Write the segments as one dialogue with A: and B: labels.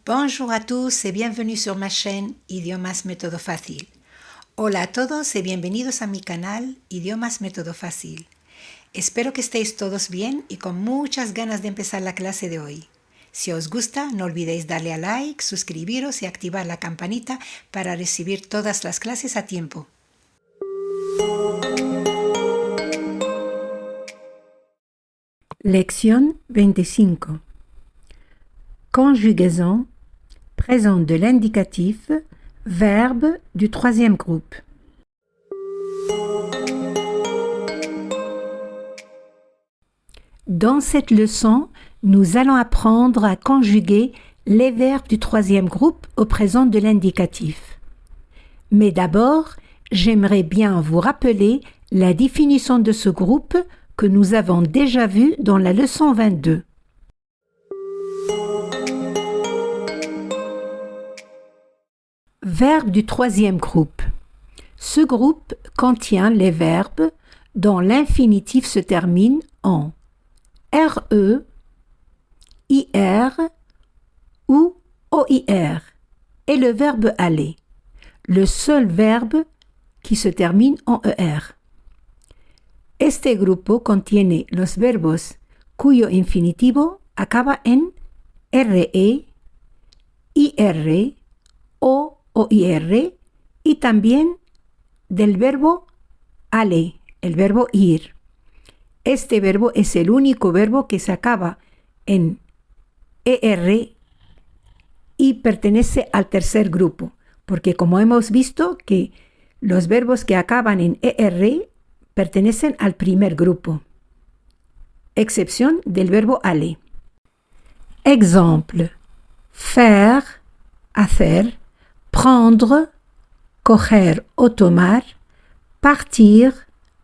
A: Bonjour à tous y bienvenue sur ma chaîne Idiomas Método Fácil. Hola a todos y bienvenidos a mi canal Idiomas Método Fácil. Espero que estéis todos bien y con muchas ganas de empezar la clase de hoy. Si os gusta, no olvidéis darle a like, suscribiros y activar la campanita para recibir todas las clases a tiempo.
B: Lección 25. Conjugaison, présent de l'indicatif, verbe du troisième groupe. Dans cette leçon, nous allons apprendre à conjuguer les verbes du troisième groupe au présent de l'indicatif. Mais d'abord, j'aimerais bien vous rappeler la définition de ce groupe que nous avons déjà vu dans la leçon 22. Verbes du troisième groupe. Ce groupe contient les verbes dont l'infinitif se termine en RE, IR ou OIR et le verbe aller, le seul verbe qui se termine en ER. Este grupo contiene los verbos cuyo infinitivo acaba en RE, IR o OIR y también del verbo aller, el verbo ir. Este verbo es el único verbo que se acaba en ER y pertenece al tercer grupo, porque como hemos visto que los verbos que acaban en ER pertenecen al primer grupo, excepción del verbo aller. Exemple: faire, hacer, prendre, coger o tomar, partir,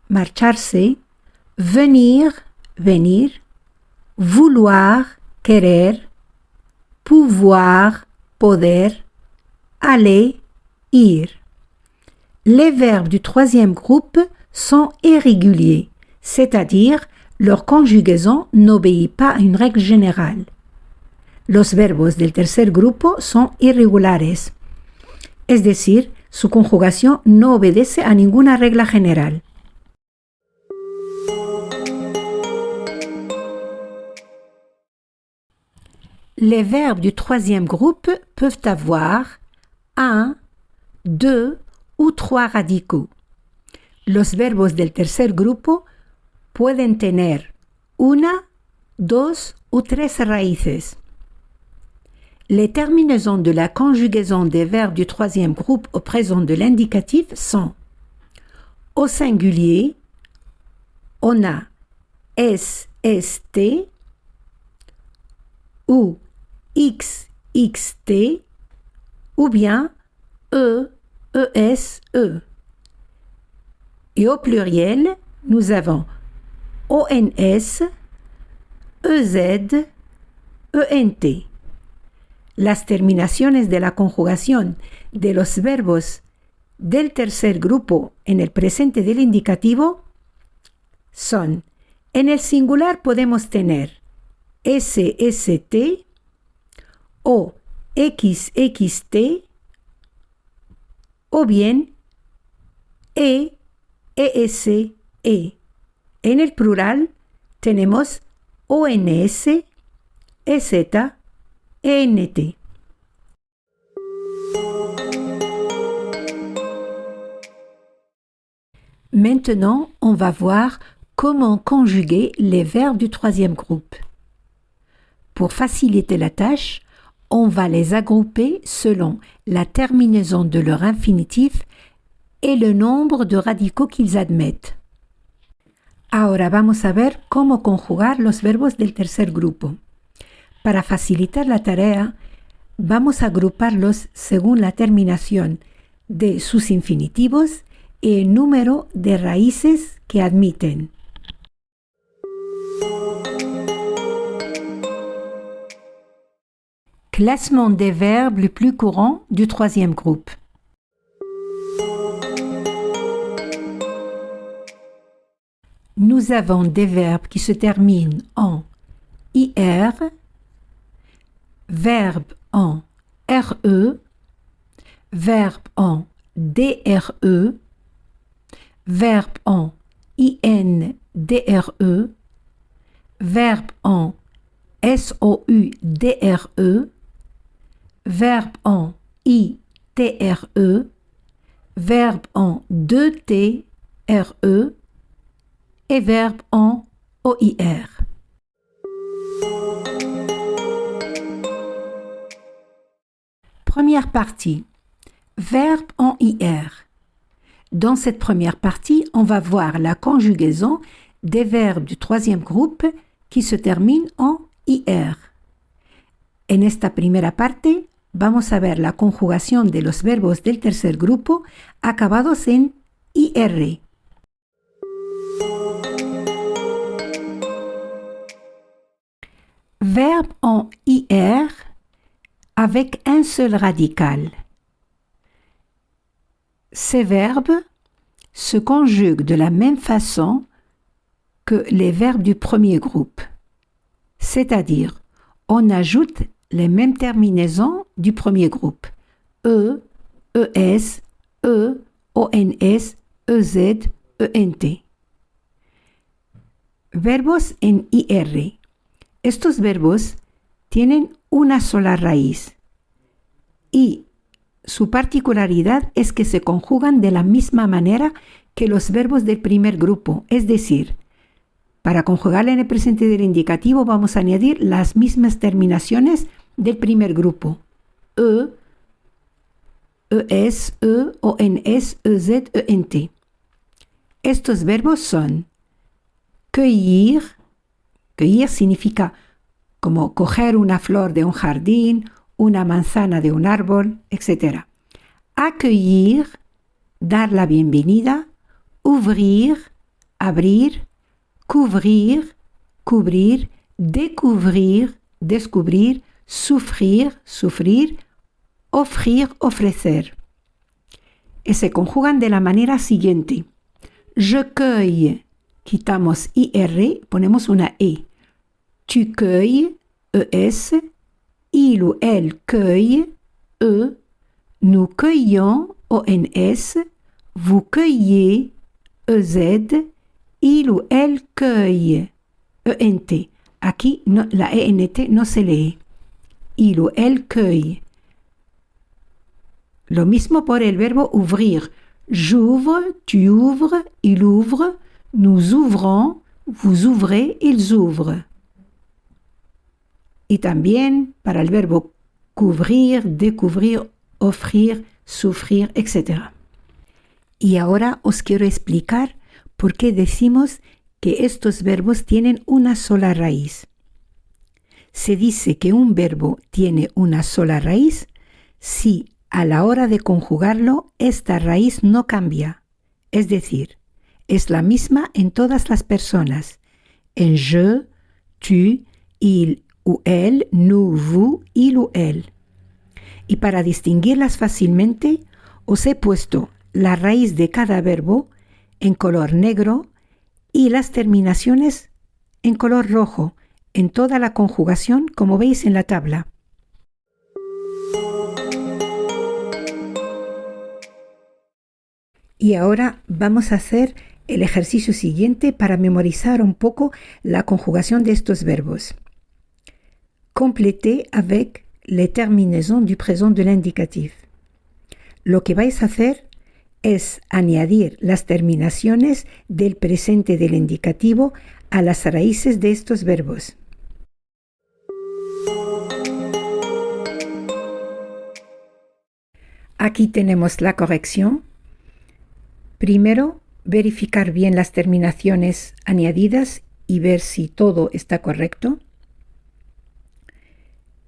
B: marcharse, venir, venir, vouloir, querer, pouvoir, poder, aller, ir. Les verbes du troisième groupe sont irréguliers, c'est-à-dire leur conjugaison n'obéit pas à une règle générale. Los verbos del tercer grupo son irregulares, es decir, su conjugación no obedece a ninguna regla general. Les verbes du troisième groupe peuvent avoir un, deux ou trois radicaux. Los verbos del tercer grupo pueden tener una, dos ou tres raíces. Les terminaisons de la conjugaison des verbes du troisième groupe au présent de l'indicatif sont au singulier, on a S, ST ou X, XT ou bien E, ES, E. Et au pluriel, nous avons ONS, EZ, ENT. Las terminaciones de la conjugación de los verbos del tercer grupo en el presente del indicativo son: en el singular podemos tener SST o XXT o bien ESE. En el plural tenemos ONS, EZ, ENT. Maintenant, on va voir comment conjuguer les verbes du troisième groupe. Pour faciliter la tâche, on va les agrouper selon la terminaison de leur infinitif et le nombre de radicaux qu'ils admettent. Ahora vamos a ver cómo conjugar los verbos del tercer grupo. Para facilitar la tarea, vamos a agruparlos según la terminación de sus infinitivos y el número de raíces que admiten. Classement des verbes les plus courants du troisième groupe. Nous avons des verbes qui se terminent en IR, verbe en RE, verbe en DRE, verbe en INDRE, verbe en SOUDRE, verbe en ITRE, verbe en 2TRE et verbe en OIR. Première partie. Verbe en IR. Dans cette première partie, on va voir la conjugaison des verbes du troisième groupe qui se terminent en IR. En esta primera parte, vamos a ver la conjugación de los verbos del tercer grupo acabados en IR. Verbe en IR avec un seul radical. Ces verbes se conjuguent de la même façon que les verbes du premier groupe, c'est-à-dire on ajoute les mêmes terminaisons du premier groupe, E, ES, E, ONS, EZ, ENT. Verbos en IR. Estos verbos tienen una sola raíz y su particularidad es que se conjugan de la misma manera que los verbos del primer grupo, es decir, para conjugarla en el presente del indicativo vamos a añadir las mismas terminaciones del primer grupo. E, ES, E, ONS, EZ, ENT. Estos verbos son cueillir. Cueillir significa como coger una flor de un jardín, una manzana de un árbol, etc. Accueillir, dar la bienvenida. Ouvrir, abrir. Couvrir, cubrir. Découvrir, descubrir. Souffrir, sufrir. Offrir, ofrecer. Y se conjugan de la manera siguiente. Je cueille, quitamos IR, ponemos una E. Tu cueilles, ES. Il ou elle cueille, E. Nous cueillons, ONS. Vous cueillez, EZ. Il ou elle cueille, ENT. Aquí no, la ENT no se lee. Il ou elle cueille. Lo mismo por el verbo ouvrir. J'ouvre, tu ouvres, il ouvre. Nous ouvrons, vous ouvrez, ils ouvrent. Y también para el verbo cubrir, découvrir, offrir, sufrir, etc. Y ahora os quiero explicar por qué decimos que estos verbos tienen una sola raíz. Se dice que un verbo tiene una sola raíz si a la hora de conjugarlo esta raíz no cambia, es decir, es la misma en todas las personas, en je, tu, il ou elle, nous, vous, il ou elle. Y para distinguirlas fácilmente, os he puesto la raíz de cada verbo en color negro y las terminaciones en color rojo, en toda la conjugación, como veis en la tabla. Y ahora vamos a hacer el ejercicio siguiente para memorizar un poco la conjugación de estos verbos. Complétez avec les terminaisons du présent de l'indicatif. Lo que vais a hacer es añadir las terminaciones del presente del indicativo a las raíces de estos verbos. Aquí tenemos la corrección. Primero, verificar bien las terminaciones añadidas y ver si todo está correcto.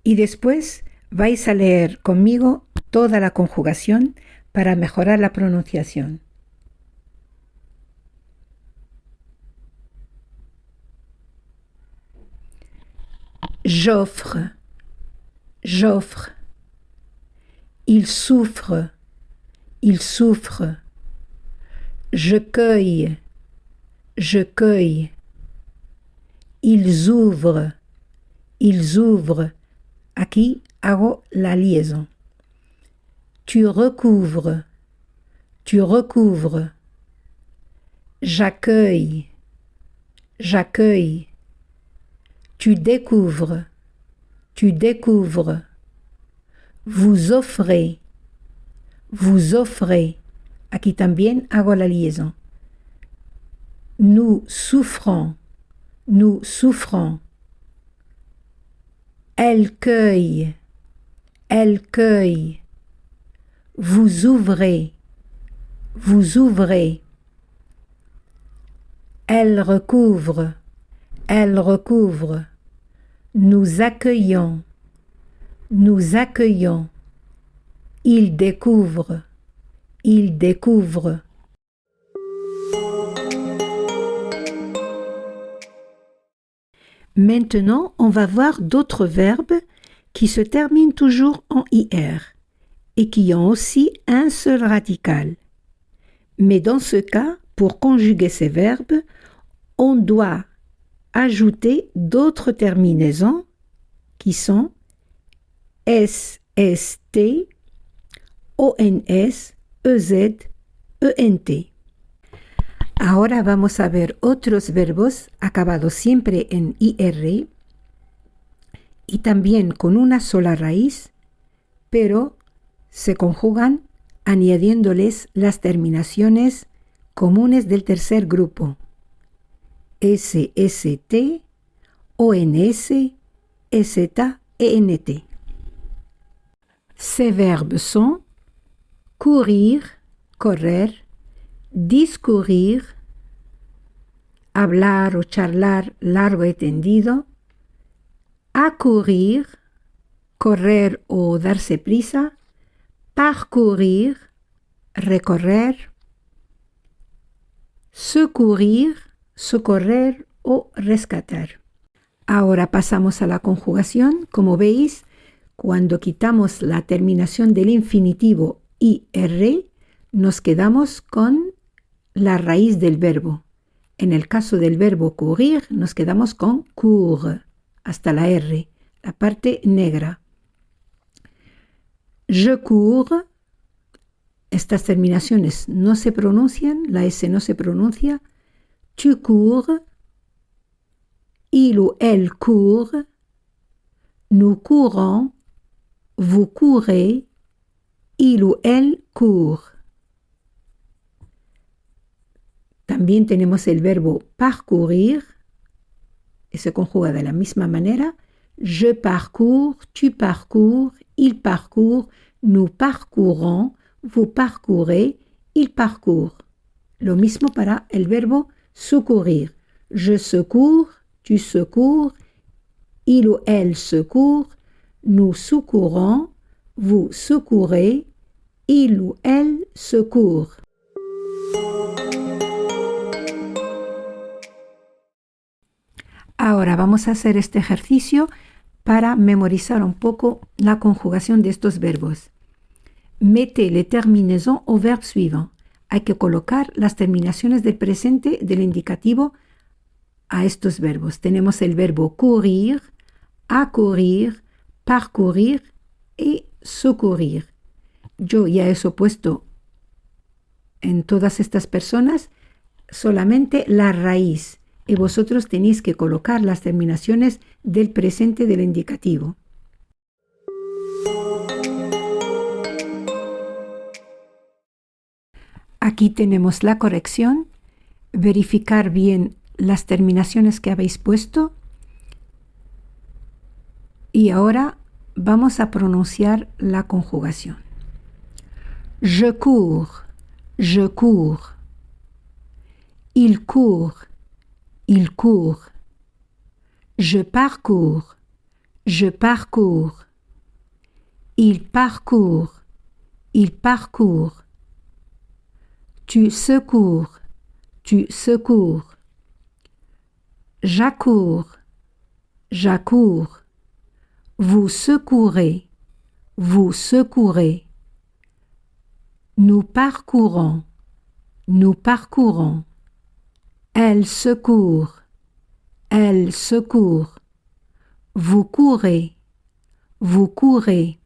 B: Y después vais a leer conmigo toda la conjugación para mejorar la pronunciación. J'offre, j'offre. Il souffre, il souffre. Je cueille, je cueille. Ils ouvrent, ils ouvrent. Aquí hago la liaison. Tu recouvres. Tu recouvres. J'accueille. J'accueille. Tu découvres. Tu découvres. Vous offrez. Vous offrez. Aquí también hago la liaison. Nous souffrons. Nous souffrons. Elle cueille. Elle cueille. Vous ouvrez. Vous ouvrez. Elle recouvre. Elle recouvre. Nous accueillons. Nous accueillons. Il découvre. Il découvre. Maintenant, on va voir d'autres verbes qui se terminent toujours en IR et qui ont aussi un seul radical. Mais dans ce cas, pour conjuguer ces verbes, on doit ajouter d'autres terminaisons qui sont SST, ONS, EZ, ENT. Ahora vamos a ver otros verbos acabados siempre en IR y también con una sola raíz, pero se conjugan añadiéndoles las terminaciones comunes del tercer grupo. SST, ONS, EZ, ENT. Ces verbes sont courir, correr, discurrir, hablar o charlar largo y tendido, accourir, correr o darse prisa, parcourir, recorrer, secourir, socorrer o rescatar. Ahora pasamos a la conjugación. Como veis, cuando quitamos la terminación del infinitivo IR, nos quedamos con la raíz del verbo. En el caso del verbo courir, nos quedamos con court, hasta la R, la parte negra. Je cours, estas terminaciones no se pronuncian, la S no se pronuncia. Tu cours, il ou elle court, nous courons, vous courez, il ou elle court. También tenemos el verbo parcourir, y se conjuga de la misma manera. Je parcours, tu parcours, il parcourt, nous parcourons, vous parcourez, il parcourt. Lo mismo para el verbo secourir. Je secours, tu secours, il ou elle secourt, nous secourons, vous secourez, il ou elle secourt. Ahora vamos a hacer este ejercicio para memorizar un poco la conjugación de estos verbos. Mettez les terminaisons au verbe suivant. Hay que colocar las terminaciones del presente del indicativo a estos verbos. Tenemos el verbo courir, accourir, parcourir y secourir. Yo ya he puesto en todas estas personas solamente la raíz y vosotros tenéis que colocar las terminaciones del presente del indicativo. Aquí tenemos la corrección. Verificar bien las terminaciones que habéis puesto. Y ahora vamos a pronunciar la conjugación. Je cours, je cours. Il court, il court. Je parcours, je parcours. Il parcourt, il parcourt. Tu secours, tu secours. J'accours, j'accours. Vous secourez, vous secourez. Nous parcourons, nous parcourons. Elle secourt, elle secourt. Vous courez, vous courez.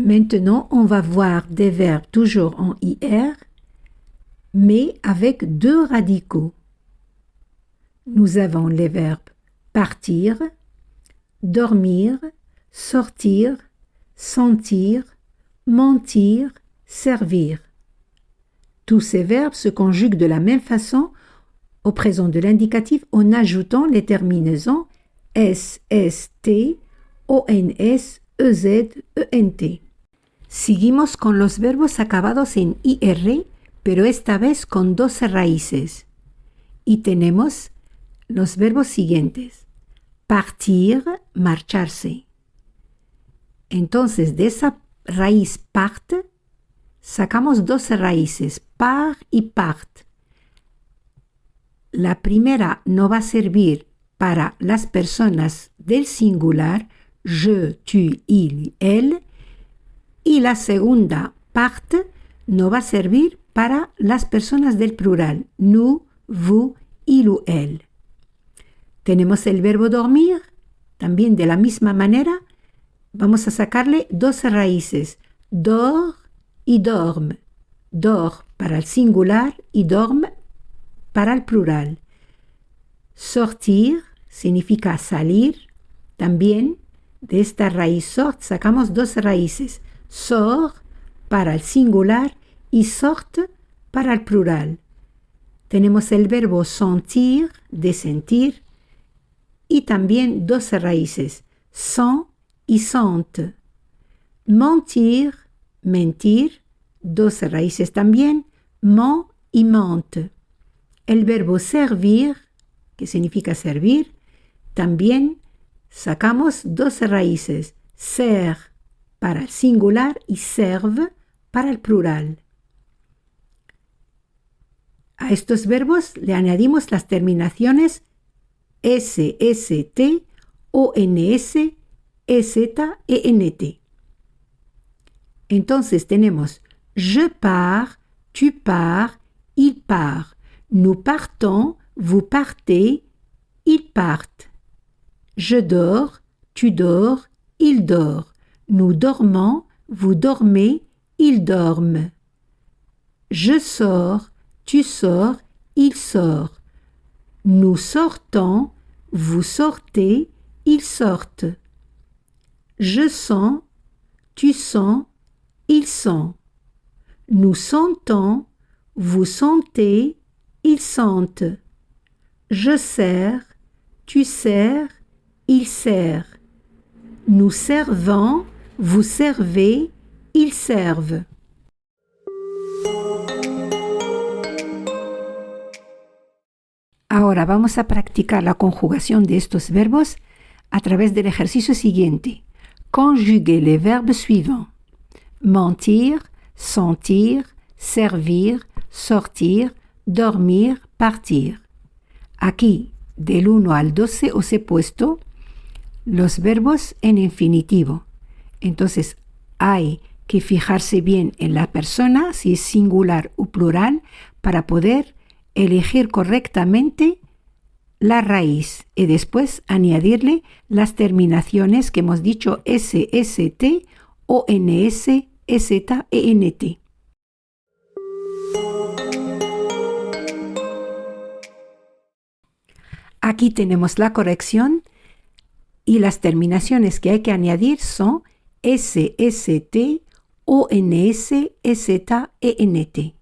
B: Maintenant, on va voir des verbes toujours en IR, mais avec deux radicaux. Nous avons les verbes partir, dormir, sortir, sentir, mentir, servir. Tous ces verbes se conjuguent de la même façon au présent de l'indicatif en ajoutant les terminaisons S, S, T, ONS, EZ, ENT. Seguimos con los verbos acabados en IR, pero esta vez con 12 raíces. Y tenemos los verbos siguientes. Partir, marcharse. Entonces, de esa raíz part, sacamos 12 raíces, par y part. La primera no va a servir para las personas del singular, je, tu, il, elle, y la segunda part no va a servir para las personas del plural, nous, vous, il ou elle. Tenemos el verbo dormir, también de la misma manera, vamos a sacarle 12 raíces, dors y dorme. Dors para el singular y dorme para el plural. Sortir significa salir, también de esta raíz sort sacamos 12 raíces, sort para el singular y sort para el plural. Tenemos el verbo sentir, de sentir, y también 12 raíces, sent y sente. Mentir, mentir, 12 raíces también, ment y mente. El verbo servir, que significa servir, también sacamos 12 raíces, ser para el singular y serve para el plural. A estos verbos le añadimos las terminaciones S, S, T, ONS, EZ, ENT. Entonces tenemos je pars, tu pars, il part. Nous partons, vous partez, ils partent. Je dors, tu dors, il dort. Nous dormons, vous dormez, ils dorment. Je sors, tu sors, il sort. Nous sortons, vous sortez, ils sortent. Je sens, tu sens, ils sentent. Nous sentons, vous sentez, ils sentent. Je sers, tu sers, il sert. Nous servons, vous servez, ils servent. Ahora vamos a practicar la conjugación de estos verbos a través del ejercicio siguiente. Conjuguez les verbes suivants. Mentir, sentir, servir, sortir, dormir, partir. Aquí, del 1 al 12, os he puesto los verbos en infinitivo. Entonces, hay que fijarse bien en la persona, si es singular o plural, para poder elegir correctamente la raíz y después añadirle las terminaciones que hemos dicho S, S, T, ONS, EZ, ENT. Aquí tenemos la corrección y las terminaciones que hay que añadir son S, S, T, ONS, EZ, ENT.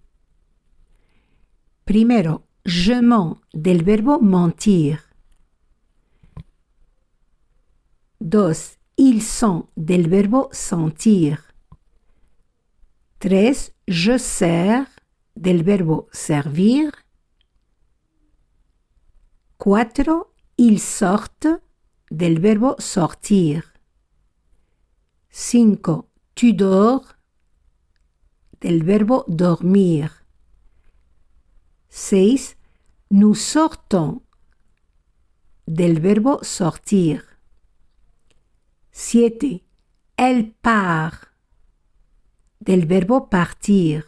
B: Primero, je mens del verbo mentir. 2. Ils sont del verbo sentir. 3. Je sers del verbo servir. 4. Ils sortent del verbo sortir. 5. Tu dors del verbo dormir. 6. Nous sortons del verbo sortir. 7. Elle part del verbo partir.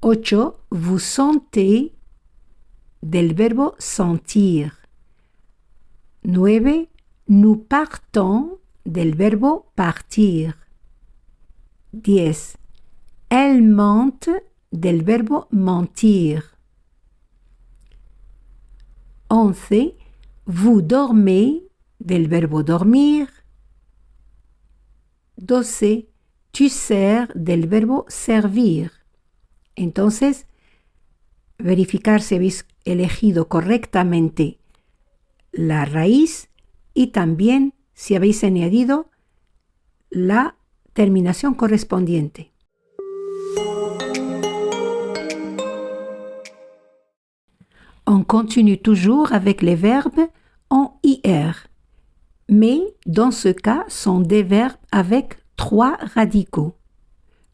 B: 8. Vous sentez del verbo sentir. 9. Nous partons del verbo partir. 10. Elle mente del verbo mentir. 11. Vous dormez del verbo dormir. 12. Tu sers del verbo servir. Entonces, verificar si habéis elegido correctamente la raíz y también si habéis añadido la terminación correspondiente. On continue toujours avec les verbes en IR, mais dans ce cas, sont des verbes avec 3 radicaux.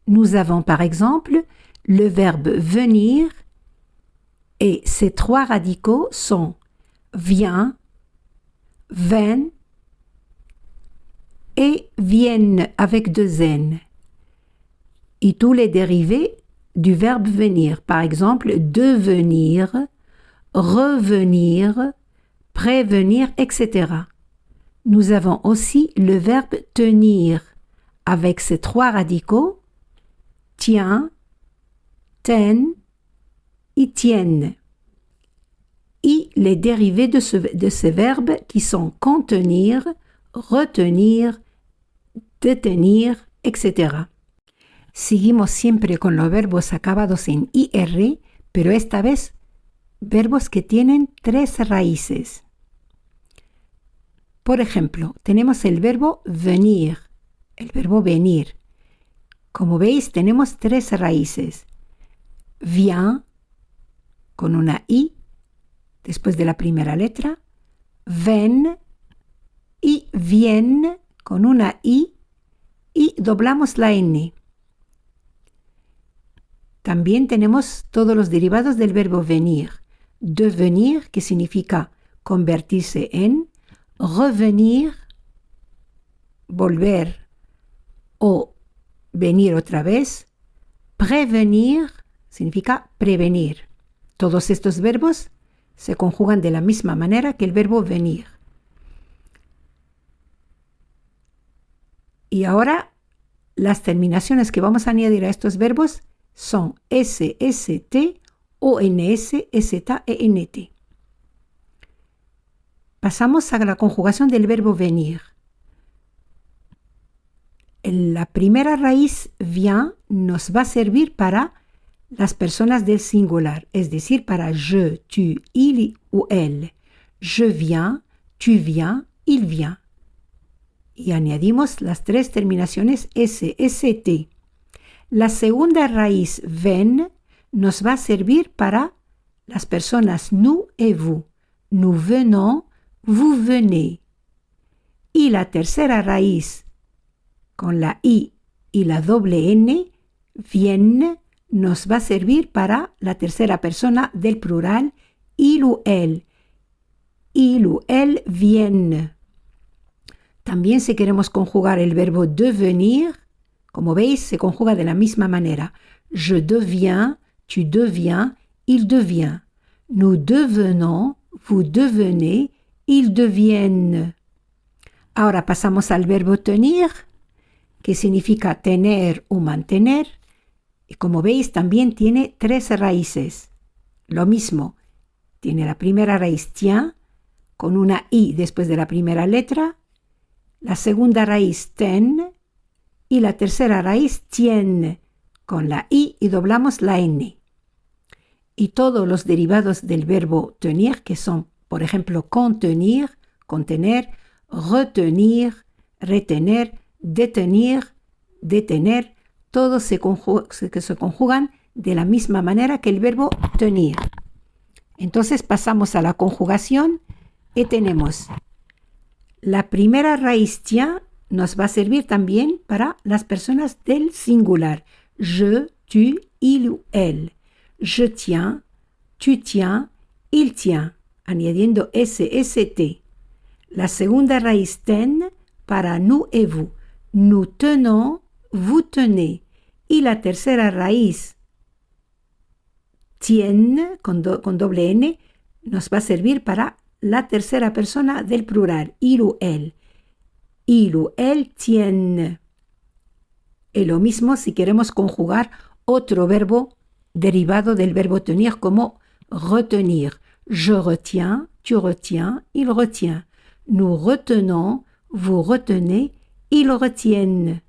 B: Nous avons par exemple le verbe venir et ces 3 radicaux sont vient, ven et viennent avec 2 N. Et tous les dérivés du verbe venir, par exemple devenir, revenir, prévenir, etc. Nous avons aussi le verbe tenir avec ses 3 radicaux, tient, ten et tiennent. Et les dérivés de ces verbes qui sont contenir, retenir, detenir, etc. Seguimos siempre con los verbos acabados en IR, pero esta vez verbos que tienen 3 raíces. Por ejemplo, tenemos el verbo venir, el verbo venir. Como veis, tenemos 3 raíces. Vient, con una I, después de la primera letra. Ven y vienne, con una I, y doblamos la N. También tenemos todos los derivados del verbo venir. Devenir, que significa convertirse en, revenir, volver o venir otra vez, prevenir, significa prevenir. Todos estos verbos se conjugan de la misma manera que el verbo venir. Y ahora las terminaciones que vamos a añadir a estos verbos son S, S, T, ONS, ST e NT. Pasamos a la conjugación del verbo venir. La primera raíz vient nos va a servir para las personas del singular, es decir, para je, tu, il ou elle. Je viens, tu viens, il vient. Y añadimos las 3 terminaciones S, S, T. La segunda raíz ven nos va a servir para las personas nous et vous. Nous venons, vous venez. Y la tercera raíz con la I y la doble N, vienne, nos va a servir para la tercera persona del plural, il ou elle. Il ou elle viennent. También si queremos conjugar el verbo devenir, como veis, se conjuga de la misma manera. Je deviens, tu deviens, il devient. Nous devenons, vous devenez, ils deviennent. Ahora pasamos al verbo tenir, que significa tener o mantener. Y como veis, también tiene 3 raíces. Lo mismo, tiene la primera raíz tient, con una I después de la primera letra, la segunda raíz ten, y la tercera raíz tienne, con la I y doblamos la N. Y todos los derivados del verbo tenir, que son, por ejemplo, contenir, contener, retenir, retener, detenir, detener, todos se conjugan de la misma manera que el verbo tenir. Entonces pasamos a la conjugación y tenemos la primera raíz tient nos va a servir también para las personas del singular. Je, tu, il ou elle. Je tiens, tu tiens, il tient, añadiendo SST. La segunda raíz ten para nous et vous. Nous tenons, vous tenez. Y la tercera raíz tienne, con doble N, nos va a servir para la tercera persona del plural, il ou elle. il ou elle tiennent. Y lo mismo si queremos conjugar otro verbo derivado del verbo tenir como retenir. Je retiens, tu retiens, il retient. Nous retenons, vous retenez, ils retiennent.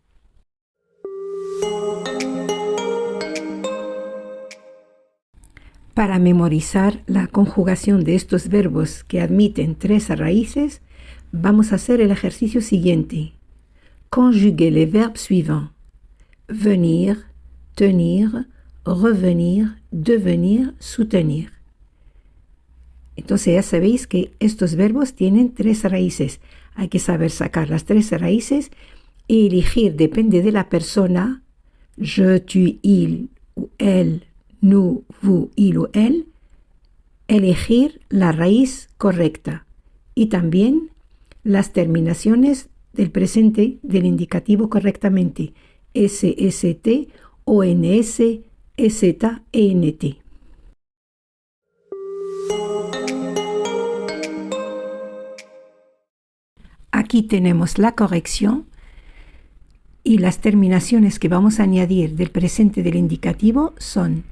B: Para memorizar la conjugación de estos verbos que admiten 3 raíces, vamos a hacer el ejercicio siguiente. Conjuguer les verbes suivants. Venir, tenir, revenir, devenir, soutenir. Entonces ya sabéis que estos verbos tienen 3 raíces. Hay que saber sacar las 3 raíces y elegir, depende de la persona, je, tu, il ou elle, nous, vous, il ou elle, elegir la raíz correcta y también las terminaciones del presente del indicativo correctamente. SST, ONS, EZ, ENT. Aquí tenemos la corrección y las terminaciones que vamos a añadir del presente del indicativo son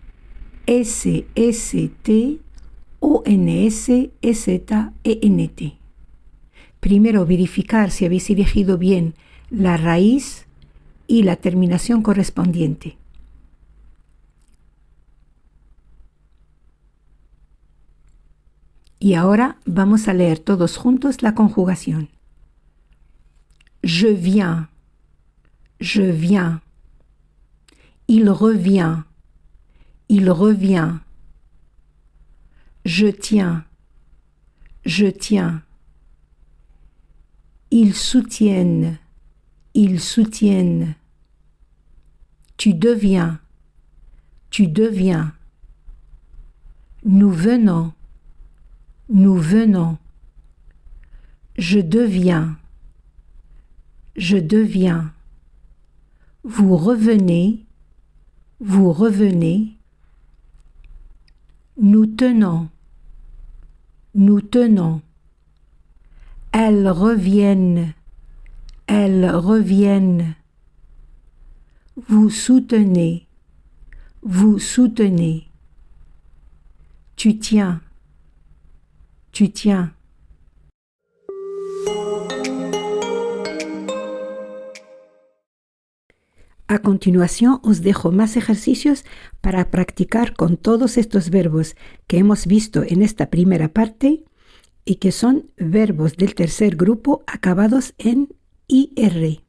B: SST, ONS, EZ, ENT. Primero verificar si habéis elegido bien la raíz y la terminación correspondiente. Y ahora vamos a leer todos juntos la conjugación. Je viens, je viens. Il revient, il revient. Je tiens, je tiens. Ils soutiennent, ils soutiennent. Tu deviens, tu deviens. Nous venons, nous venons. Je deviens, je deviens. Vous revenez, vous revenez. Nous tenons, nous tenons. Elles reviennent, elles reviennent. Vous soutenez, vous soutenez. Tu tiens, tu tiens. A continuación os dejo más ejercicios para practicar con todos estos verbos que hemos visto en esta primera parte y que son verbos del tercer grupo acabados en IR.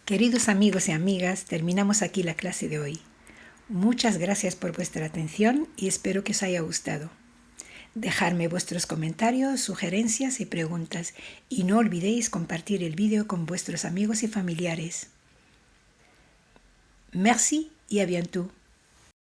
B: Queridos amigos y amigas, terminamos aquí la clase de hoy. Muchas gracias por vuestra atención y espero que os haya gustado. Dejadme vuestros comentarios, sugerencias y preguntas y no olvidéis compartir el vídeo con vuestros amigos y familiares. Merci y à bientôt.